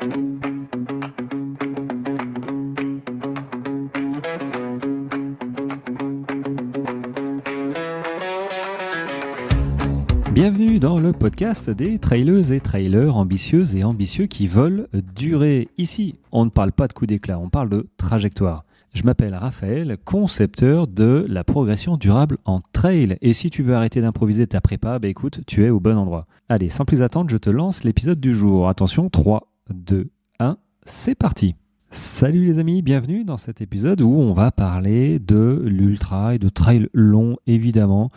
Bienvenue dans le podcast des traileuses et trailers ambitieuses et ambitieux qui veulent durer. Ici, on ne parle pas de coup d'éclat, on parle de trajectoire. Je m'appelle Raphaël, concepteur de la progression durable en trail. Et si tu veux arrêter d'improviser ta prépa, écoute, tu es au bon endroit. Allez, sans plus attendre, je te lance l'épisode du jour. Attention, 3, 2, 1, c'est parti. Salut les amis, bienvenue dans cet épisode où on va parler de l'ultra et de trail long évidemment,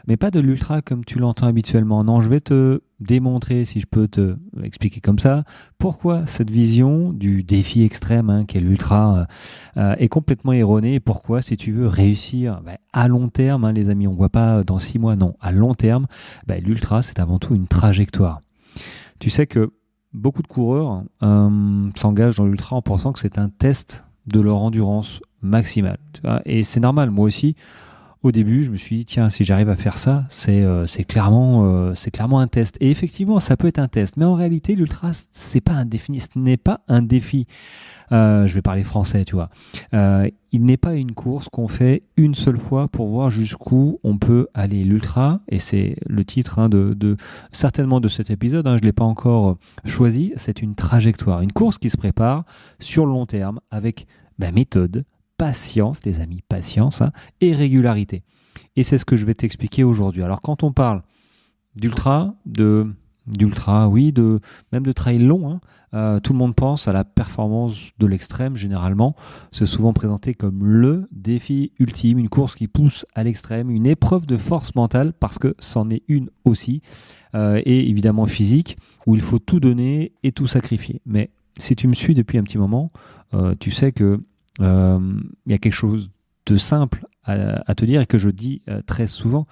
mais pas de l'ultra comme tu l'entends habituellement. Non, je vais te démontrer, si je peux te expliquer comme ça, pourquoi cette vision du défi extrême qu'est l'ultra est complètement erronée et pourquoi, si tu veux réussir à long terme, les amis, on ne voit pas dans 6 mois, non, à long terme, l'ultra c'est avant tout une trajectoire. Tu sais que beaucoup de coureurs s'engagent dans l'ultra en pensant que c'est un test de leur endurance maximale. Tu vois, et c'est normal, moi aussi, au début, je me suis dit, tiens, si j'arrive à faire ça, c'est clairement un test. Et effectivement, ça peut être un test. Mais en réalité, l'ultra, ce n'est pas un défi. Je vais parler français, tu vois. Il n'est pas une course qu'on fait une seule fois pour voir jusqu'où on peut aller. L'ultra, et c'est le titre certainement de cet épisode, je ne l'ai pas encore choisi, c'est une trajectoire. Une course qui se prépare sur le long terme avec méthode, patience, les amis, patience et régularité. Et c'est ce que je vais t'expliquer aujourd'hui. Alors quand on parle d'ultra, même de trail long, tout le monde pense à la performance de l'extrême généralement. C'est souvent présenté comme le défi ultime, une course qui pousse à l'extrême, une épreuve de force mentale parce que c'en est une aussi, et évidemment physique, où il faut tout donner et tout sacrifier. Mais si tu me suis depuis un petit moment, tu sais que y a quelque chose de simple à te dire et que je dis très souvent.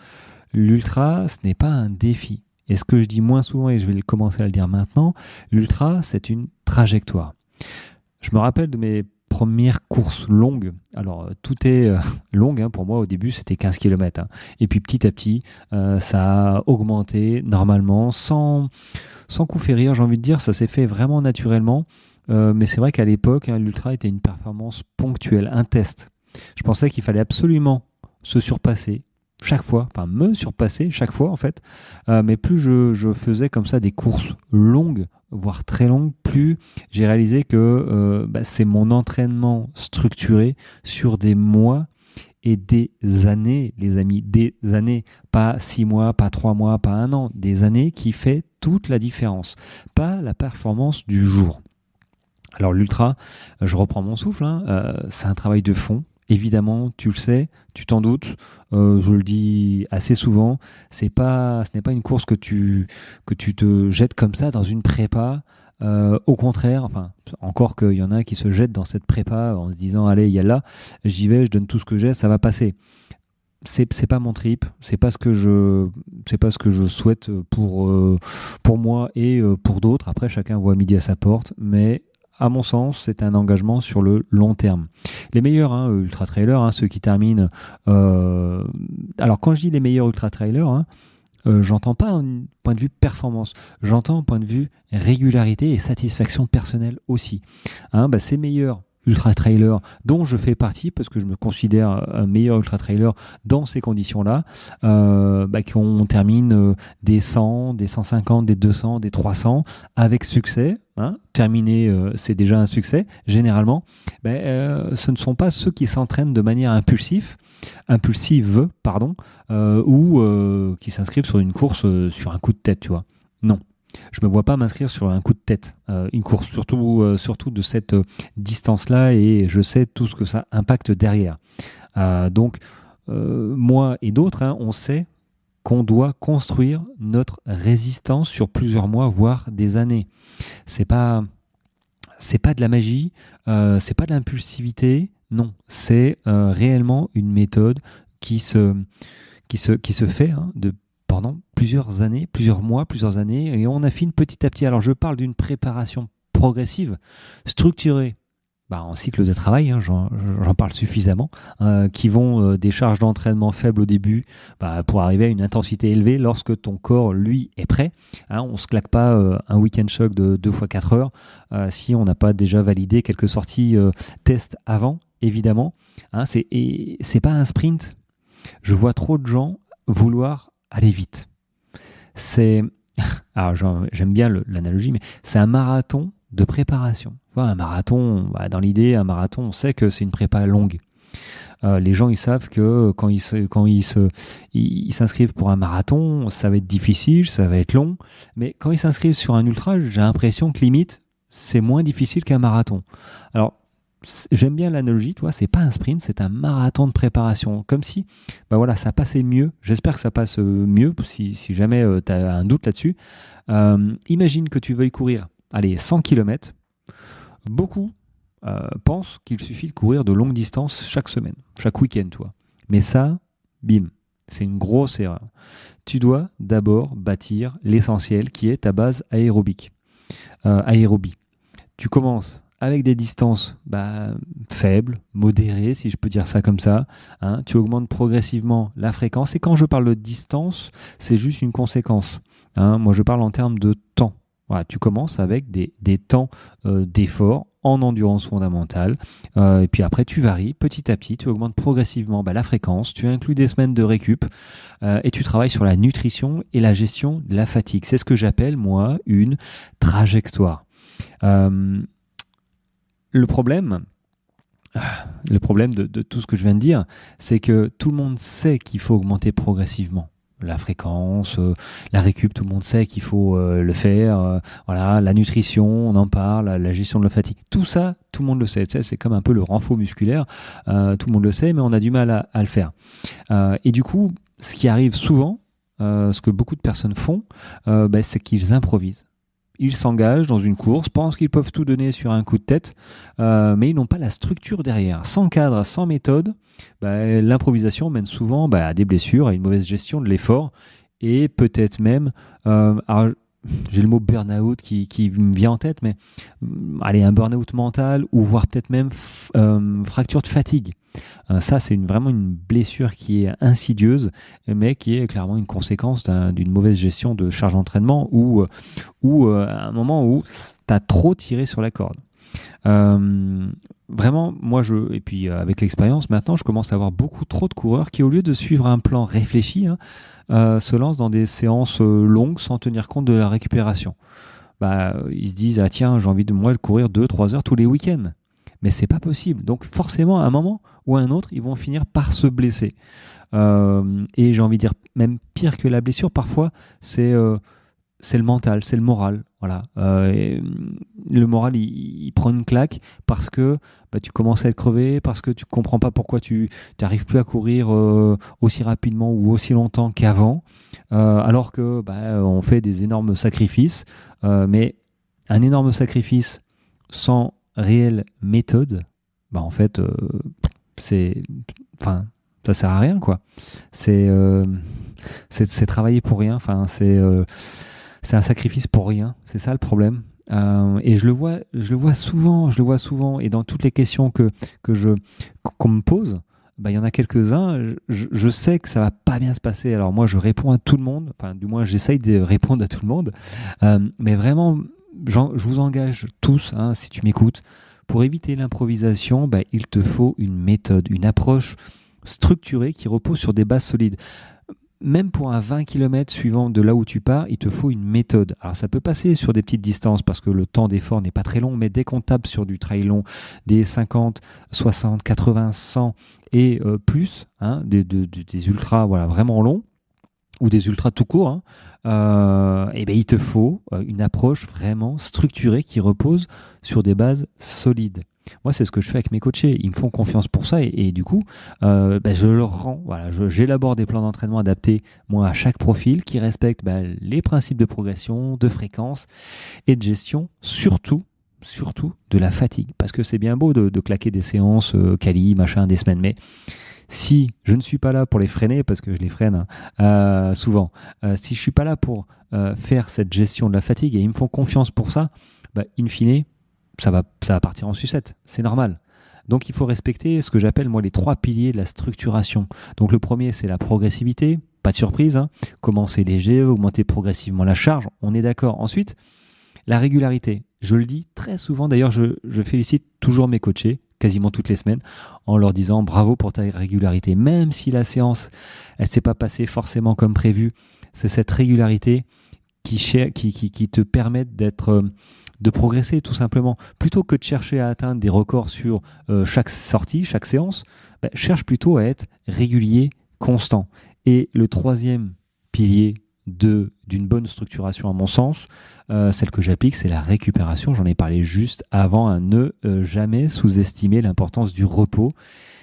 L'ultra, ce n'est pas un défi. Et ce que je dis moins souvent, et je vais commencer à le dire maintenant, l'ultra, c'est une trajectoire. Je me rappelle de mes premières courses longues. Alors, tout est long pour moi. Au début, c'était 15 km. Et puis, petit à petit, ça a augmenté normalement, sans coup férir, j'ai envie de dire. Ça s'est fait vraiment naturellement. Mais c'est vrai qu'à l'époque, l'ultra était une performance ponctuelle, un test. Je pensais qu'il fallait absolument se surpasser chaque fois, me surpasser chaque fois en fait. Mais plus je faisais comme ça des courses longues, voire très longues, plus j'ai réalisé que c'est mon entraînement structuré sur des mois et des années, les amis, des années, pas 6 mois, pas 3 mois, pas 1 an, des années qui fait toute la différence, pas la performance du jour. Alors l'ultra, je reprends mon souffle, c'est un travail de fond. Évidemment, tu le sais, tu t'en doutes, je le dis assez souvent, ce n'est pas une course que tu te jettes comme ça dans une prépa. Au contraire, encore qu'il y en a qui se jettent dans cette prépa en se disant allez, yallah, j'y vais, je donne tout ce que j'ai, ça va passer. C'est pas mon trip, c'est pas ce que je souhaite pour moi et pour d'autres. Après, chacun voit midi à sa porte, mais à mon sens, c'est un engagement sur le long terme. Les meilleurs ultra-trailers, ceux qui terminent... alors, quand je dis les meilleurs ultra-trailers, j'entends pas un point de vue performance. J'entends un point de vue régularité et satisfaction personnelle aussi. Ces meilleurs ultra-trailers dont je fais partie, parce que je me considère un meilleur ultra-trailer dans ces conditions-là, qu'on termine des 100, des 150, des 200, des 300 avec succès. Terminer, c'est déjà un succès. Généralement, ce ne sont pas ceux qui s'entraînent de manière impulsive, ou qui s'inscrivent sur une course sur un coup de tête, tu vois. Non. Je me vois pas m'inscrire sur un coup de tête, une course, surtout de cette distance-là, et je sais tout ce que ça impacte derrière. Donc, moi et d'autres, on sait qu'on doit construire notre résistance sur plusieurs mois, voire des années. C'est pas de la magie, c'est pas de l'impulsivité, non, c'est réellement une méthode qui se fait pendant plusieurs années, plusieurs mois, plusieurs années, et on affine petit à petit. Alors je parle d'une préparation progressive, structurée, en cycle de travail, hein, j'en parle suffisamment, qui vont des charges d'entraînement faibles au début pour arriver à une intensité élevée lorsque ton corps, lui, est prêt. Hein, on ne se claque pas un week-end choc de 2 fois 4 heures si on n'a pas déjà validé quelques sorties test avant, évidemment. Hein, c'est pas un sprint. Je vois trop de gens vouloir aller vite. Alors j'aime bien l'analogie, mais c'est un marathon de préparation. Un marathon, dans l'idée, un marathon, on sait que c'est une prépa longue. Les gens, ils savent que quand ils s'inscrivent pour un marathon, ça va être difficile, ça va être long. Mais quand ils s'inscrivent sur un ultra, j'ai l'impression que limite, c'est moins difficile qu'un marathon. Alors, j'aime bien l'analogie, toi, c'est pas un sprint, c'est un marathon de préparation. Comme si, ça passait mieux. J'espère que ça passe mieux, si jamais tu as un doute là-dessus. Imagine que tu veuilles courir, 100 km. Beaucoup pensent qu'il suffit de courir de longues distances chaque semaine, chaque week-end, toi. Mais ça, bim, c'est une grosse erreur. Tu dois d'abord bâtir l'essentiel qui est ta base aérobie. Tu commences avec des distances faibles, modérées, si je peux dire ça comme ça. Hein. Tu augmentes progressivement la fréquence. Et quand je parle de distance, c'est juste une conséquence. Hein. Moi, je parle en termes de temps. Voilà, tu commences avec des temps d'effort en endurance fondamentale. Et puis après, tu varies petit à petit. Tu augmentes progressivement la fréquence. Tu inclus des semaines de récup. Et tu travailles sur la nutrition et la gestion de la fatigue. C'est ce que j'appelle, moi, une trajectoire. Le problème de tout ce que je viens de dire, c'est que tout le monde sait qu'il faut augmenter progressivement la fréquence, la récup, tout le monde sait qu'il faut le faire. La nutrition, on en parle, la gestion de la fatigue. Tout ça, tout le monde le sait. C'est comme un peu le renfort musculaire. Tout le monde le sait, mais on a du mal à le faire. Et du coup, ce qui arrive souvent, ce que beaucoup de personnes font, c'est qu'ils improvisent. Ils s'engagent dans une course, pensent qu'ils peuvent tout donner sur un coup de tête, mais ils n'ont pas la structure derrière. Sans cadre, sans méthode, l'improvisation mène souvent à des blessures, à une mauvaise gestion de l'effort, et peut-être même, j'ai le mot burn-out qui me vient en tête, mais un burn-out mental, ou voire peut-être même fracture de fatigue. Ça, c'est vraiment une blessure qui est insidieuse, mais qui est clairement une conséquence d'une mauvaise gestion de charge d'entraînement ou à un moment où tu as trop tiré sur la corde. Vraiment, et puis avec l'expérience, maintenant, je commence à avoir beaucoup trop de coureurs qui, au lieu de suivre un plan réfléchi, se lancent dans des séances longues sans tenir compte de la récupération. Ils se disent, tiens, j'ai envie de courir 2-3 heures tous les week-ends. Mais c'est pas possible. Donc forcément, à un moment ou à un autre, ils vont finir par se blesser. Et j'ai envie de dire, même pire que la blessure, parfois, c'est le mental, c'est le moral. Voilà. Le moral, il prend une claque parce que tu commences à être crevé, parce que tu comprends pas pourquoi tu n'arrives plus à courir aussi rapidement ou aussi longtemps qu'avant, alors que on fait des énormes sacrifices. Mais un énorme sacrifice sans réelle méthode, en fait, ça sert à rien, quoi. C'est travailler pour rien. C'est un sacrifice pour rien. C'est ça le problème. Et je le vois souvent. Et dans toutes les questions qu'on me pose, il y en a quelques-uns. Je sais que ça va pas bien se passer. Alors moi, je réponds à tout le monde. Enfin, du moins, j'essaye de répondre à tout le monde. Mais vraiment, je vous engage tous, si tu m'écoutes, pour éviter l'improvisation, il te faut une méthode, une approche structurée qui repose sur des bases solides. Même pour un 20 km suivant de là où tu pars, il te faut une méthode. Alors ça peut passer sur des petites distances parce que le temps d'effort n'est pas très long, mais dès qu'on tape sur du trail long, des 50, 60, 80, 100 et plus, des ultras vraiment longs, ou des ultras tout court, il te faut une approche vraiment structurée qui repose sur des bases solides. Moi, c'est ce que je fais avec mes coachés. Ils me font confiance pour ça et du coup, je leur rends. Voilà, j'élabore des plans d'entraînement adaptés à chaque profil qui respectent les principes de progression, de fréquence et de gestion, surtout de la fatigue. Parce que c'est bien beau de claquer des séances quali, des semaines, mais si je ne suis pas là pour les freiner, parce que je les freine souvent, si je ne suis pas là pour faire cette gestion de la fatigue et ils me font confiance pour ça, in fine, ça va partir en sucette. C'est normal. Donc il faut respecter ce que j'appelle moi les 3 piliers de la structuration. Donc le premier, c'est la progressivité. Pas de surprise, hein. Commencer léger, augmenter progressivement la charge. On est d'accord. Ensuite, la régularité. Je le dis très souvent. D'ailleurs, je félicite toujours mes coachés, quasiment toutes les semaines, en leur disant bravo pour ta régularité. Même si la séance, elle ne s'est pas passée forcément comme prévu, c'est cette régularité qui te permet de progresser tout simplement. Plutôt que de chercher à atteindre des records sur chaque sortie, chaque séance, cherche plutôt à être régulier, constant. Et le troisième pilier d'une bonne structuration à mon sens, celle que j'applique, c'est la récupération. J'en ai parlé juste avant. Ne jamais sous-estimer l'importance du repos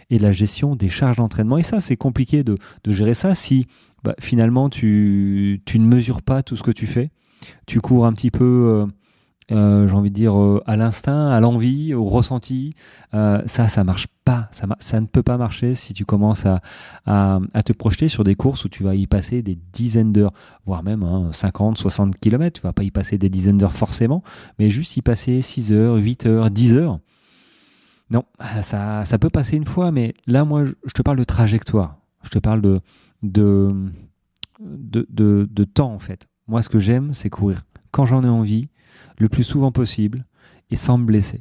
et de la gestion des charges d'entraînement. Et ça, c'est compliqué de gérer ça si finalement tu ne mesures pas tout ce que tu fais. Tu cours un petit peu, j'ai envie de dire, à l'instinct, à l'envie, au ressenti. Ça marche pas. Ça ne peut pas marcher si tu commences à te projeter sur des courses où tu vas y passer des dizaines d'heures, voire même 50, 60 km. Tu vas pas y passer des dizaines d'heures forcément, mais juste y passer 6 heures, 8 heures, 10 heures. Non, ça peut passer une fois, mais là, moi, je te parle de trajectoire. Je te parle de temps, en fait. Moi, ce que j'aime, c'est courir quand j'en ai envie, le plus souvent possible, et sans me blesser.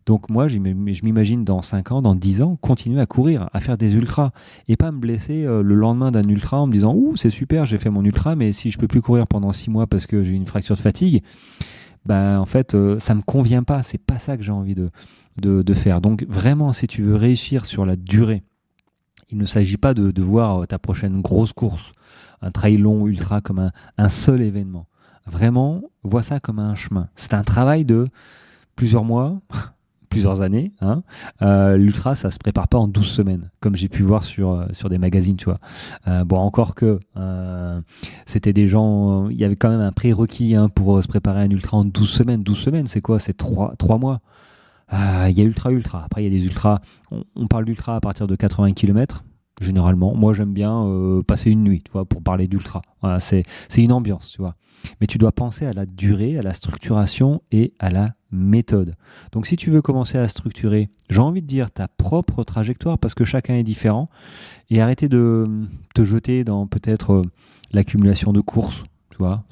Donc moi, je m'imagine dans 5 ans, dans 10 ans, continuer à courir, à faire des ultras, et pas me blesser le lendemain d'un ultra en me disant « Ouh, c'est super, j'ai fait mon ultra, mais si je peux plus courir pendant 6 mois parce que j'ai une fracture de fatigue, en fait, ça me convient pas, c'est pas ça que j'ai envie de faire. » Donc vraiment, si tu veux réussir sur la durée, il ne s'agit pas de voir ta prochaine grosse course, un trail long ultra comme un seul événement. Vraiment, vois ça comme un chemin. C'est un travail de plusieurs mois, plusieurs années. L'ultra, ça se prépare pas en 12 semaines, comme j'ai pu voir sur des magazines, tu vois. Encore que c'était des gens... Il y avait quand même un prérequis pour se préparer un ultra en 12 semaines. 12 semaines, c'est quoi ? C'est 3 mois. Il y a ultra. Après, il y a des ultras. On parle d'ultra à partir de 80 km. Généralement, moi j'aime bien passer une nuit, tu vois, pour parler d'ultra. Voilà, c'est une ambiance, tu vois. Mais tu dois penser à la durée, à la structuration et à la méthode. Donc si tu veux commencer à structurer, j'ai envie de dire ta propre trajectoire, parce que chacun est différent, et arrêter de te jeter dans peut-être l'accumulation de courses, tu vois,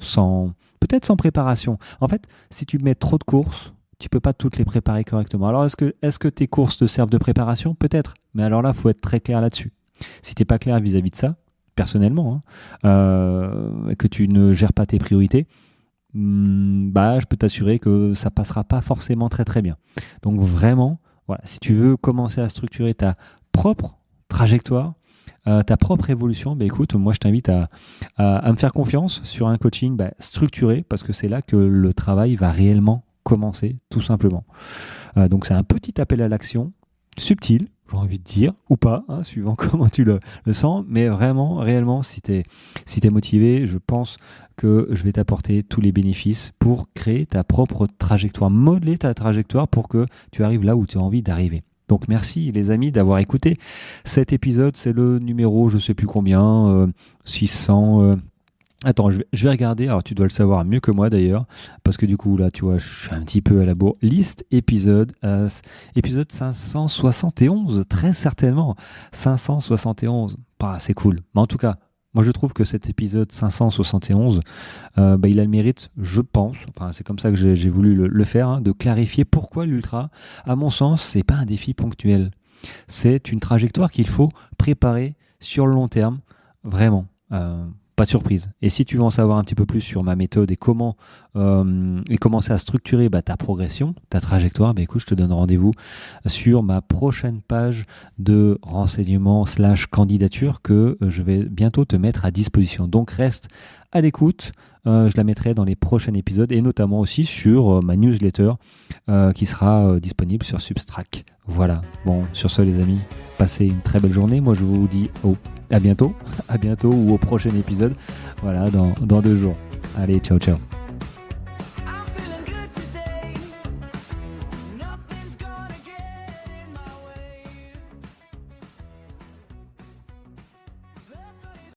peut-être sans préparation. En fait, si tu mets trop de courses, tu peux pas toutes les préparer correctement. Alors est-ce que tes courses te servent de préparation ? Peut-être, mais alors là, il faut être très clair là-dessus. Si tu n'es pas clair vis-à-vis de ça, personnellement, que tu ne gères pas tes priorités, je peux t'assurer que ça passera pas forcément très très bien. Donc vraiment, voilà, si tu veux commencer à structurer ta propre trajectoire, ta propre évolution, écoute, moi je t'invite à me faire confiance sur un coaching structuré, parce que c'est là que le travail va réellement commencer, tout simplement. Donc c'est un petit appel à l'action, subtil, j'ai envie de dire, ou pas, suivant comment tu le sens, mais vraiment, réellement, si tu es motivé, je pense que je vais t'apporter tous les bénéfices pour créer ta propre trajectoire, modeler ta trajectoire pour que tu arrives là où tu as envie d'arriver. Donc merci les amis d'avoir écouté cet épisode, c'est le numéro, je sais plus combien, 600... Attends, je vais regarder. Alors, tu dois le savoir mieux que moi d'ailleurs, parce que du coup, là, tu vois, je suis un petit peu à la bourre. Liste épisode 571, très certainement. 571, c'est cool. Mais en tout cas, moi, je trouve que cet épisode 571, il a le mérite, je pense, enfin, c'est comme ça que j'ai voulu le faire, de clarifier pourquoi l'ultra, à mon sens, c'est pas un défi ponctuel. C'est une trajectoire qu'il faut préparer sur le long terme, vraiment. Pas de surprise. Et si tu veux en savoir un petit peu plus sur ma méthode et comment commencer à structurer ta progression, ta trajectoire, écoute, je te donne rendez-vous sur ma prochaine page de renseignement / candidature que je vais bientôt te mettre à disposition. Donc reste à l'écoute. Je la mettrai dans les prochains épisodes et notamment aussi sur ma newsletter qui sera disponible sur Substract. Voilà. Bon, sur ce les amis, passez une très belle journée. Moi je vous dis à bientôt ou au prochain épisode. Voilà, dans 2 jours. Allez, ciao.